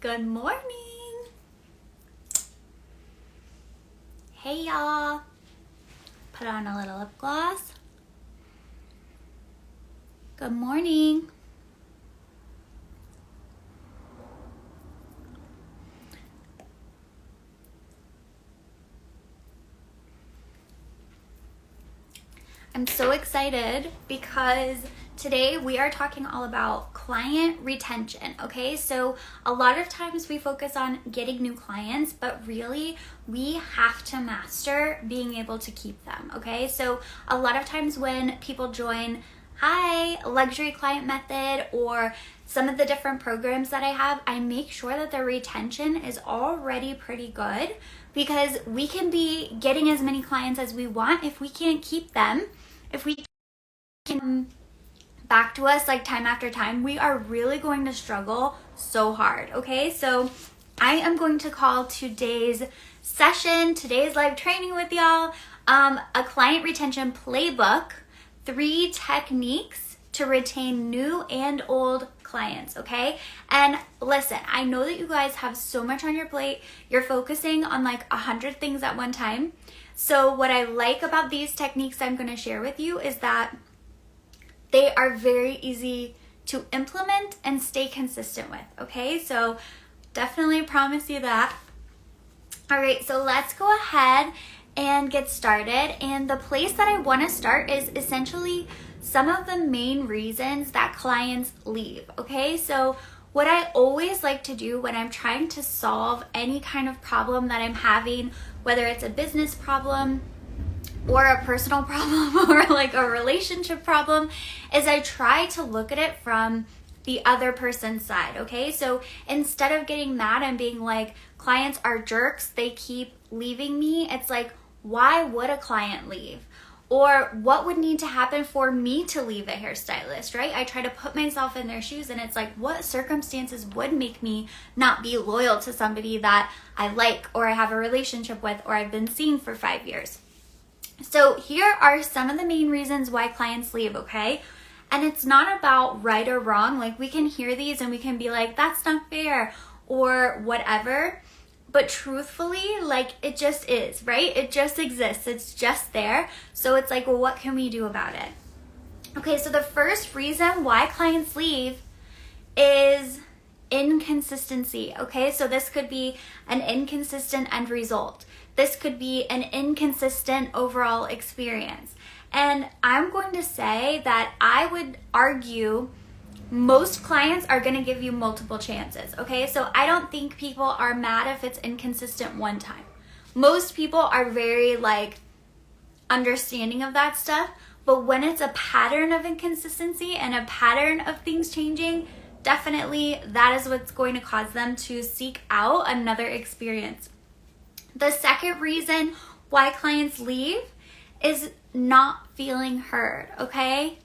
Good morning. Hey y'all. Put on a little lip gloss. Good morning. I'm so excited because today we are talking all about client retention, okay? So a lot of times we focus on getting new clients, but really we have to master being able to keep them, okay? So a lot of times when people join luxury client method or some of the different programs that I have, I make sure that the retention is already pretty good because we can be getting as many clients as we want. If we can't keep them, if we can back to us like time after time, we are really going to struggle so hard, okay? So I am going to call today's session, today's live training with y'all, a client retention playbook, 3 techniques to retain new and old clients, okay? And listen, I know that you guys have so much on your plate. You're focusing on like 100 things at one time. So what I like about these techniques I'm going to share with you is that they are very easy to implement and stay consistent with, okay? So definitely promise you that. All right, so let's go ahead and get started. And the place that I want to start is essentially some of the main reasons that clients leave, okay? So what I always like to do when I'm trying to solve any kind of problem that I'm having, whether it's a business problem or a personal problem or like a relationship problem, is I try to look at it from the other person's side, okay? So instead of getting mad and being like, clients are jerks, they keep leaving me, it's like, why would a client leave? Or what would need to happen for me to leave a hairstylist, right? I try to put myself in their shoes and it's like, what circumstances would make me not be loyal to somebody that I like or I have a relationship with or I've been seeing for 5 years? So here are some of the main reasons why clients leave, okay? And it's not about right or wrong. Like we can hear these and we can be like, that's not fair or whatever. But truthfully, like it just is, right? It just exists. It's just there. So it's like, well, what can we do about it? Okay, so the first reason why clients leave is inconsistency, okay? So this could be an inconsistent end result. This could be an inconsistent overall experience. And I'm going to say that I would argue most clients are going to give you multiple chances, okay? So I don't think people are mad if it's inconsistent one time. Most people are very like understanding of that stuff, but when it's a pattern of inconsistency and a pattern of things changing, definitely that is what's going to cause them to seek out another experience. The second reason why clients leave is not feeling heard, okay?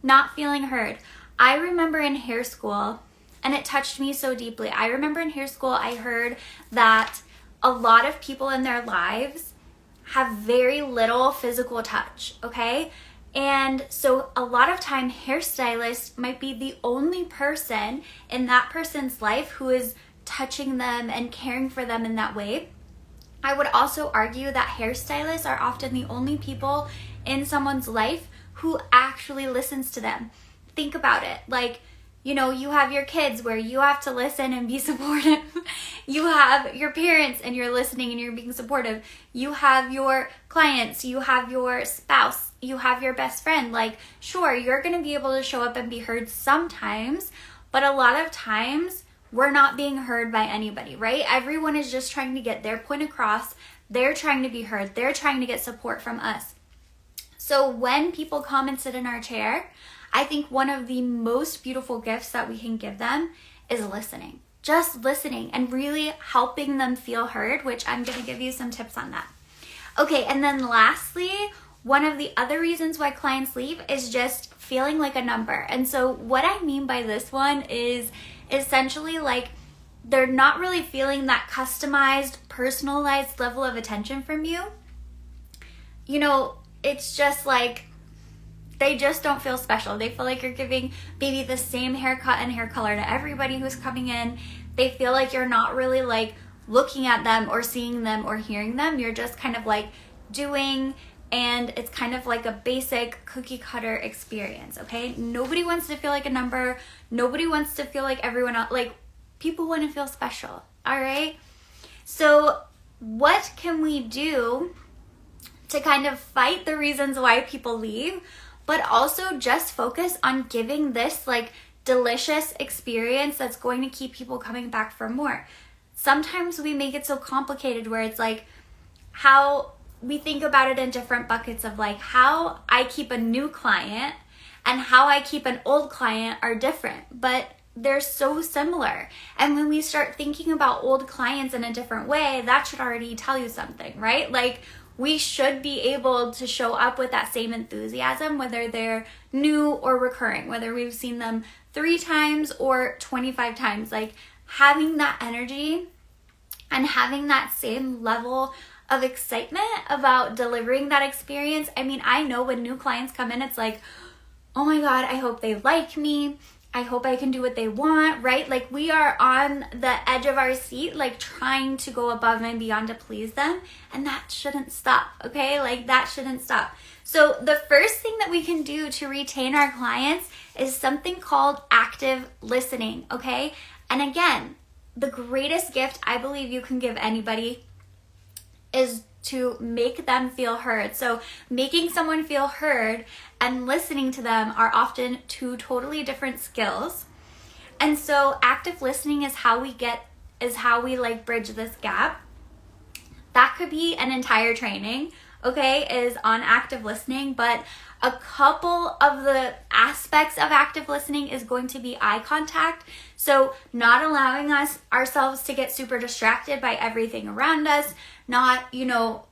Not feeling heard. I remember in hair school, and it touched me so deeply. I remember in hair school, I heard that a lot of people in their lives have very little physical touch, okay? And so a lot of time, hairstylists might be the only person in that person's life who is touching them and caring for them in that way. I would also argue that hairstylists are often the only people in someone's life who actually listens to them. Think about it. Like, you know, you have your kids where you have to listen and be supportive. You have your parents and you're listening and you're being supportive. You have your clients, you have your spouse, you have your best friend. Like, sure, you're going to be able to show up and be heard sometimes, but a lot of times we're not being heard by anybody, right? Everyone is just trying to get their point across. They're trying to be heard. They're trying to get support from us. So when people come and sit in our chair, I think one of the most beautiful gifts that we can give them is listening. Just listening and really helping them feel heard, which I'm going to give you some tips on that. Okay, and then lastly, one of the other reasons why clients leave is just feeling like a number. And so what I mean by this one is essentially like they're not really feeling that customized, personalized level of attention from you. You know, it's just like they just don't feel special. They feel like you're giving maybe the same haircut and hair color to everybody who's coming in. they feel like you're not really like looking at them or seeing them or hearing them. You're just kind of like doing, and it's kind of like a basic cookie cutter experience, okay? Nobody wants to feel like a number. Nobody wants to feel like everyone else. Like, people want to feel special, all right? So what can we do to kind of fight the reasons why people leave, but also just focus on giving this like delicious experience that's going to keep people coming back for more? Sometimes we make it so complicated where it's like how we think about it in different buckets of like how I keep a new client and how I keep an old client are different, but they're so similar. And when we start thinking about old clients in a different way, that should already tell you something, right? Like, we should be able to show up with that same enthusiasm, whether they're new or recurring, whether we've seen them 3 times or 25 times. Like, having that energy and having that same level of excitement about delivering that experience. I mean, I know when new clients come in, it's like, oh my God, I hope they like me. I hope I can do what they want, right? Like, we are on the edge of our seat, like trying to go above and beyond to please them. And that shouldn't stop, okay? Like, that shouldn't stop. So the first thing that we can do to retain our clients is something called active listening, okay? And again, the greatest gift I believe you can give anybody is to make them feel heard. So making someone feel heard and listening to them are often 2 totally different skills. And so active listening is how we like bridge this gap. That could be an entire training, okay, is on active listening, but a couple of the aspects of active listening is going to be eye contact. So not allowing ourselves to get super distracted by everything around us, not,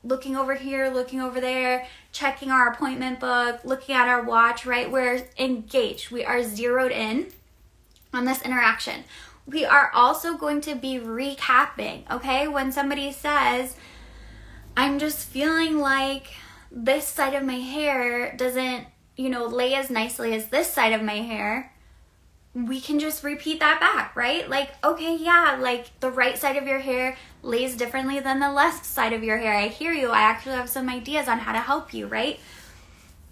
looking over here, looking over there, checking our appointment book, looking at our watch, right? We're engaged. We are zeroed in on this interaction. We are also going to be recapping, okay? When somebody says, I'm just feeling like this side of my hair doesn't, lay as nicely as this side of my hair, we can just repeat that back, right? Like, okay, yeah, like the right side of your hair lays differently than the left side of your hair. I hear you. I actually have some ideas on how to help you, right?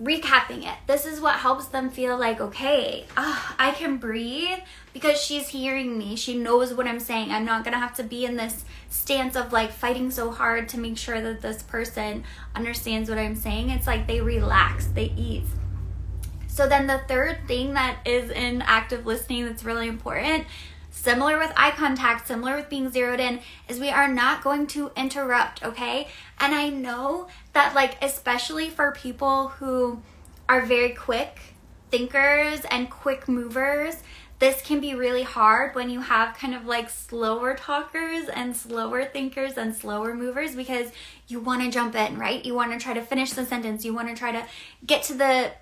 Recapping it. This is what helps them feel like, okay, I can breathe because she's hearing me. She knows what I'm saying. I'm not going to have to be in this stance of like fighting so hard to make sure that this person understands what I'm saying. It's like they relax, they ease. So then the third thing that is in active listening that's really important, similar with eye contact, similar with being zeroed in, is we are not going to interrupt, okay? And I know that, like, especially for people who are very quick thinkers and quick movers, this can be really hard when you have kind of like slower talkers and slower thinkers and slower movers, because you want to jump in, right? You want to try to finish the sentence. You want to try to get to the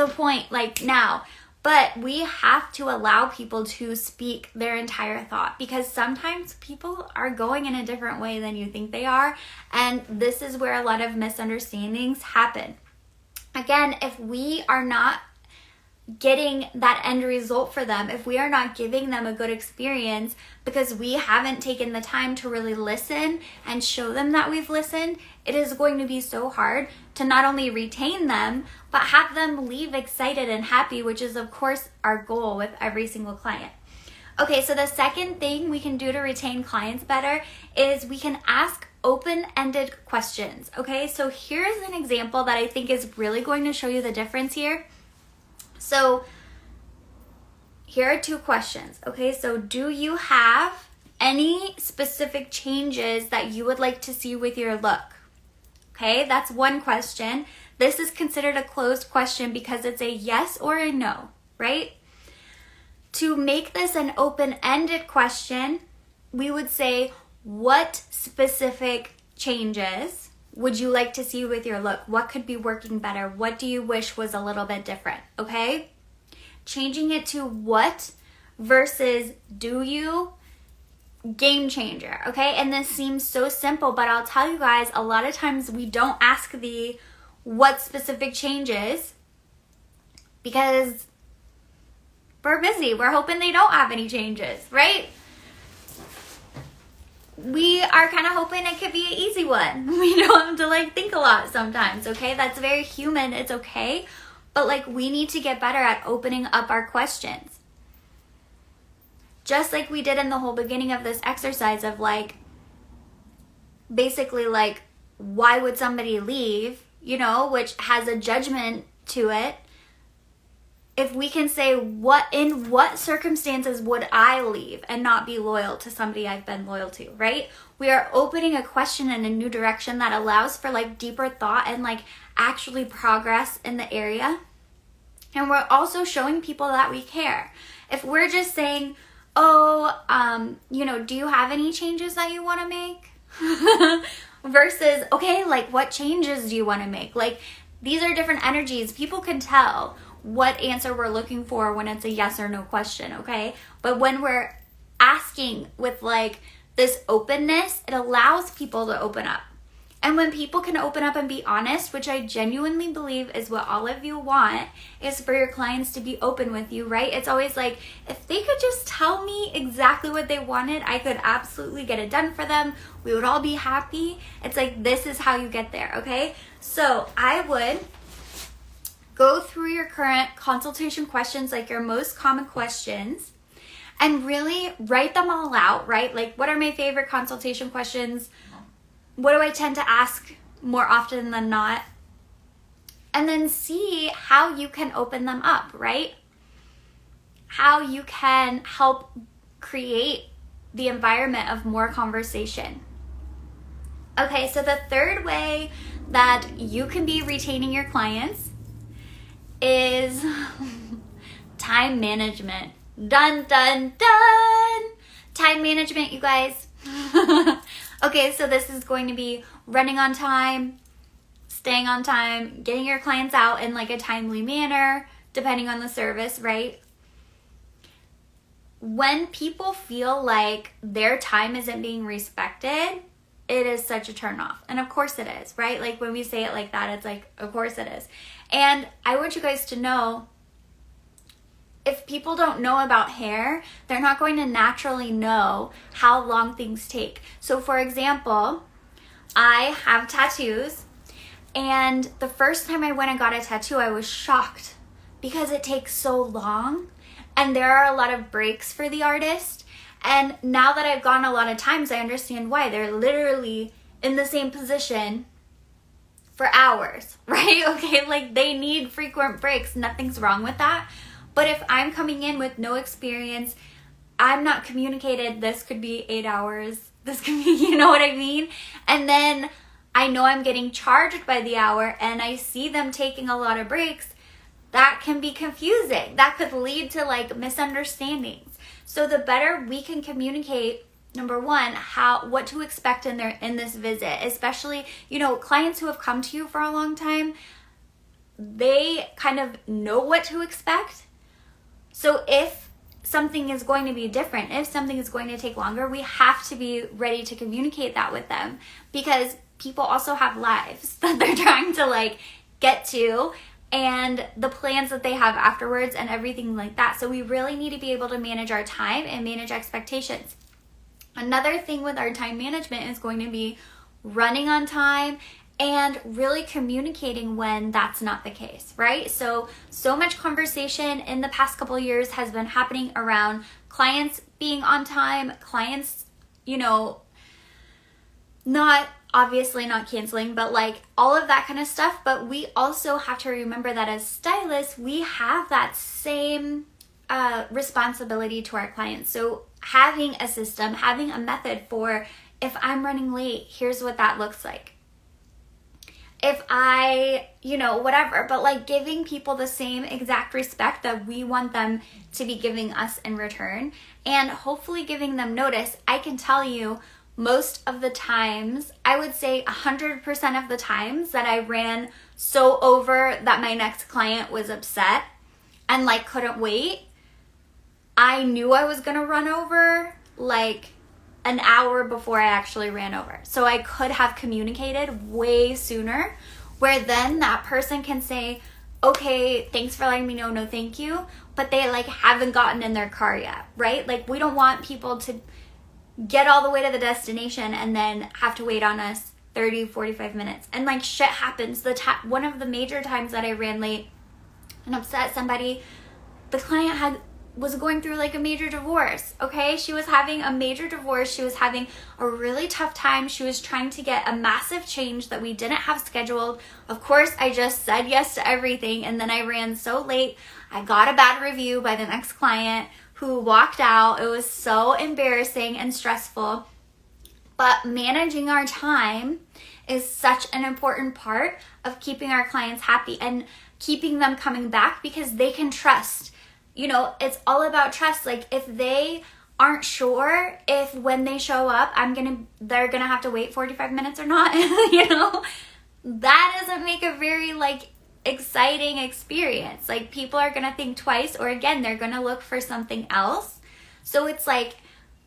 point like now. But we have to allow people to speak their entire thought, because sometimes people are going in a different way than you think they are. And this is where a lot of misunderstandings happen. Again, if we are not getting that end result for them, if we are not giving them a good experience because we haven't taken the time to really listen and show them that we've listened, it is going to be so hard to not only retain them, but have them leave excited and happy, which is of course our goal with every single client. Okay, so the second thing we can do to retain clients better is we can ask open-ended questions. Okay, so here's an example that I think is really going to show you the difference here. So here are 2 questions. Okay, so do you have any specific changes that you would like to see with your look? Okay, that's one question. This is considered a closed question because it's a yes or a no, right? To make this an open-ended question, we would say, what specific changes would you like to see with your look? What could be working better? What do you wish was a little bit different? Okay? Changing it to what versus do you, game changer. Okay? And this seems so simple, but I'll tell you guys, a lot of times we don't ask the what specific changes because we're busy. We're hoping they don't have any changes, right? are kind of hoping it could be an easy one. We don't have to like think a lot sometimes, okay? That's very human. It's okay. But like we need to get better at opening up our questions. Just like we did in the whole beginning of this exercise of like, basically like, why would somebody leave, you know, which has a judgment to it. If we can say, in what circumstances would I leave and not be loyal to somebody I've been loyal to, right? We are opening a question in a new direction that allows for like deeper thought and like actually progress in the area. And we're also showing people that we care. If we're just saying, oh, you know, do you have any changes that you want to make? Versus, okay, like what changes do you want to make? Like these are different energies. People can tell what answer we're looking for when it's a yes or no question, okay? But when we're asking with like this openness, it allows people to open up. And when people can open up and be honest, which I genuinely believe is what all of you want, is for your clients to be open with you, right? It's always like, if they could just tell me exactly what they wanted, I could absolutely get it done for them. We would all be happy. It's like, this is how you get there, okay? So I would go through your current consultation questions, like your most common questions, and really write them all out, right? Like, what are my favorite consultation questions? What do I tend to ask more often than not? And then see how you can open them up, right? How you can help create the environment of more conversation. Okay, so the third way that you can be retaining your clients is time management. Dun, dun, dun! Time management, you guys. Okay, so this is going to be running on time, staying on time, getting your clients out in like a timely manner, depending on the service, right? When people feel like their time isn't being respected, it is such a turn off. And of course it is, right? Like when we say it like that, it's like, of course it is. And I want you guys to know, if people don't know about hair, they're not going to naturally know how long things take. So for example, I have tattoos, and the first time I went and got a tattoo, I was shocked because it takes so long and there are a lot of breaks for the artist. And now that I've gone a lot of times, I understand why. They're literally in the same position for hours, right? Okay, like they need frequent breaks. Nothing's wrong with that. But if I'm coming in with no experience, I'm not communicated, this could be 8 hours, this could be, you know what I mean? And then I know I'm getting charged by the hour and I see them taking a lot of breaks, that can be confusing. That could lead to like misunderstandings. So the better we can communicate, number one, what to expect in this visit, especially, you know, clients who have come to you for a long time, they kind of know what to expect. So if something is going to be different, if something is going to take longer, we have to be ready to communicate that with them, because people also have lives that they're trying to like get to, and the plans that they have afterwards and everything like that. So we really need to be able to manage our time and manage expectations. Another thing with our time management is going to be running on time and really communicating when that's not the case, right? So much conversation in the past couple of years has been happening around clients being on time, clients, you know, obviously not canceling, but like all of that kind of stuff. But we also have to remember that as stylists, we have that same responsibility to our clients. So having a system, having a method for, if I'm running late, here's what that looks like. If I, you know, whatever, but like giving people the same exact respect that we want them to be giving us in return, and hopefully giving them notice. I can tell you, most of the times, I would say 100% of the times that I ran so over that my next client was upset and like couldn't wait, I knew I was gonna run over like an hour before I actually ran over. So I could have communicated way sooner, where then that person can say, okay, thanks for letting me know, no thank you, but they like haven't gotten in their car yet, right? Like we don't want people to get all the way to the destination and then have to wait on us 30, 45 minutes. And like shit happens. One of the major times that I ran late and upset somebody, the client was going through like a major divorce, okay? She was having a major divorce. She was having a really tough time. She was trying to get a massive change that we didn't have scheduled. Of course, I just said yes to everything, and then I ran so late. I got a bad review by the next client who walked out. It was so embarrassing and stressful. But managing our time is such an important part of keeping our clients happy and keeping them coming back, because they can trust. You know, it's all about trust. Like if they aren't sure if when they show up, they're gonna have to wait 45 minutes or not, you know, that doesn't make a very like exciting experience. Like people are gonna think twice, or again, they're gonna look for something else. So it's like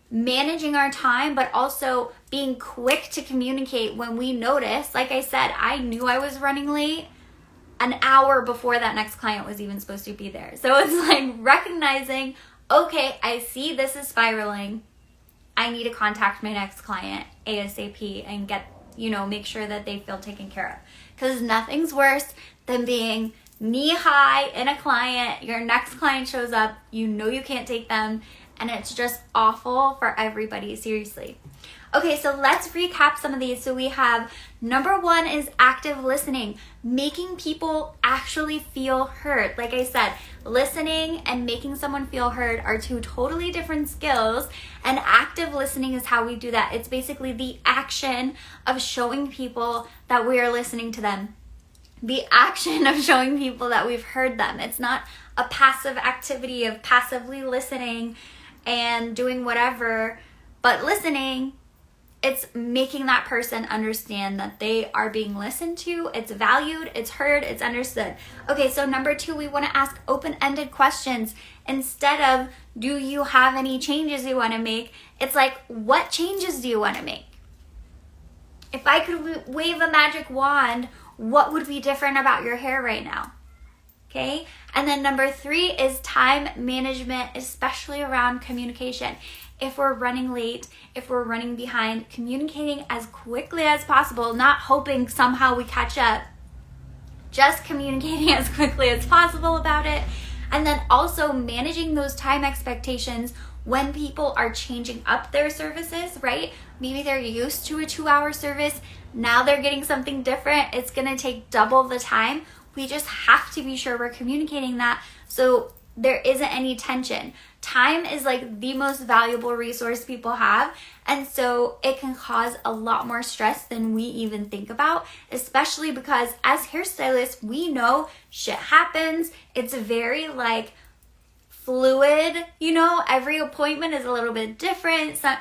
managing our time, but also being quick to communicate when we notice. Like I said, I knew I was running late an hour before that next client was even supposed to be there. So it's like recognizing, okay, I see this is spiraling. I need to contact my next client ASAP and make sure that they feel taken care of. Because nothing's worse than being knee high in a client. Your next client shows up, you know you can't take them, and it's just awful for everybody, seriously. Okay, so let's recap some of these. So we have number 1 is active listening, making people actually feel heard. Like I said, listening and making someone feel heard are 2 totally different skills, and active listening is how we do that. It's basically the action of showing people that we are listening to them. The action of showing people that we've heard them. It's not a passive activity of passively listening and doing whatever, but listening, it's making that person understand that they are being listened to, it's valued, it's heard, it's understood. Okay, so number 2, we want to ask open-ended questions. Instead of, do you have any changes you want to make? It's like, what changes do you want to make? If I could wave a magic wand, what would be different about your hair right now? Okay, and then number 3 is time management, especially around communication. If we're running late, if we're running behind, communicating as quickly as possible, not hoping somehow we catch up, just communicating as quickly as possible about it. And then also managing those time expectations when people are changing up their services, right? Maybe they're used to a 2-hour service, now they're getting something different. It's gonna take double the time. We just have to be sure we're communicating that so there isn't any tension. Time is like the most valuable resource people have, and so it can cause a lot more stress than we even think about, especially because as hairstylists, we know shit happens. It's very like fluid, every appointment is a little bit different, so,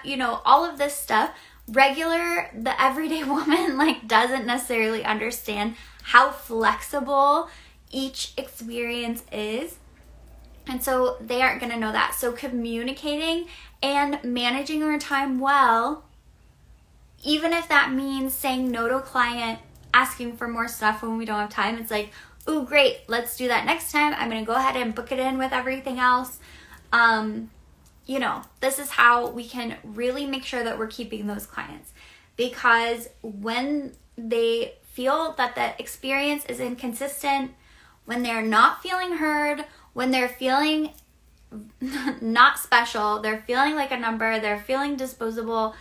all of this stuff. The everyday woman like doesn't necessarily understand how flexible each experience is. And so they aren't going to know that. So communicating and managing our time well, even if that means saying no to a client, asking for more stuff when we don't have time, it's like, ooh, great, let's do that next time. I'm going to go ahead and book it in with everything else. This is how we can really make sure that we're keeping those clients. Because when they feel that the experience is inconsistent, when they're not feeling heard, when they're feeling not special, they're feeling like a number, they're feeling disposable,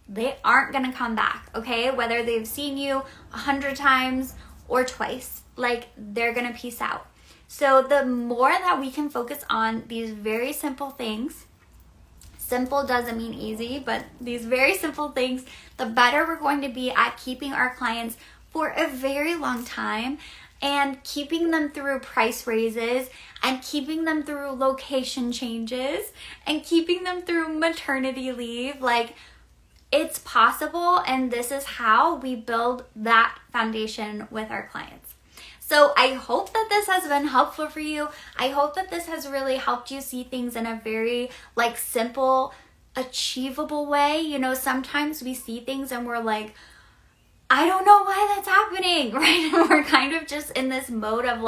they aren't gonna come back, okay? Whether they've seen you 100 times or twice, like they're gonna peace out. So the more that we can focus on these very simple things, simple doesn't mean easy, but these very simple things, the better we're going to be at keeping our clients for a very long time and keeping them through price raises and keeping them through location changes and keeping them through maternity leave. Like, it's possible, and this is how we build that foundation with our clients. So I hope that this has been helpful for you. I hope that this has really helped you see things in a very simple, achievable way. Sometimes we see things and we're like, I don't know why that's happening, right? And we're kind of just in this mode of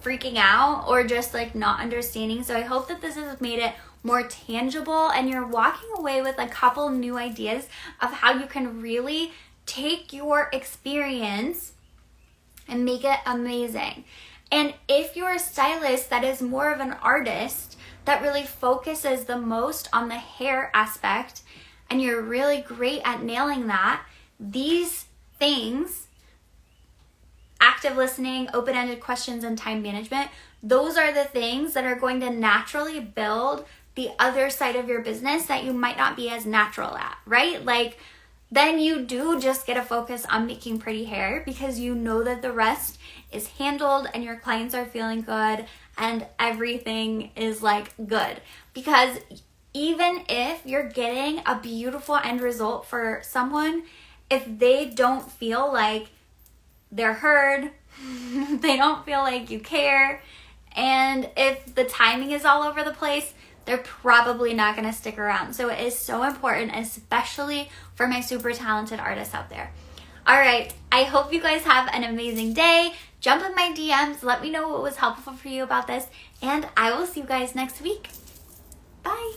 freaking out or just not understanding. So I hope that this has made it more tangible, and you're walking away with a couple new ideas of how you can really take your experience and make it amazing. And if you're a stylist that is more of an artist that really focuses the most on the hair aspect, and you're really great at nailing that, these things, active listening, open-ended questions, and time management, those are the things that are going to naturally build the other side of your business that you might not be as natural at, right? Like, then you do just get a focus on making pretty hair because you know that the rest is handled and your clients are feeling good and everything is like good. Because even if you're getting a beautiful end result for someone, if they don't feel like they're heard, they don't feel like you care, and if the timing is all over the place, they're probably not going to stick around. So it is so important, especially for my super talented artists out there. All right, I hope you guys have an amazing day. Jump in my DMs, let me know what was helpful for you about this, and I will see you guys next week. Bye.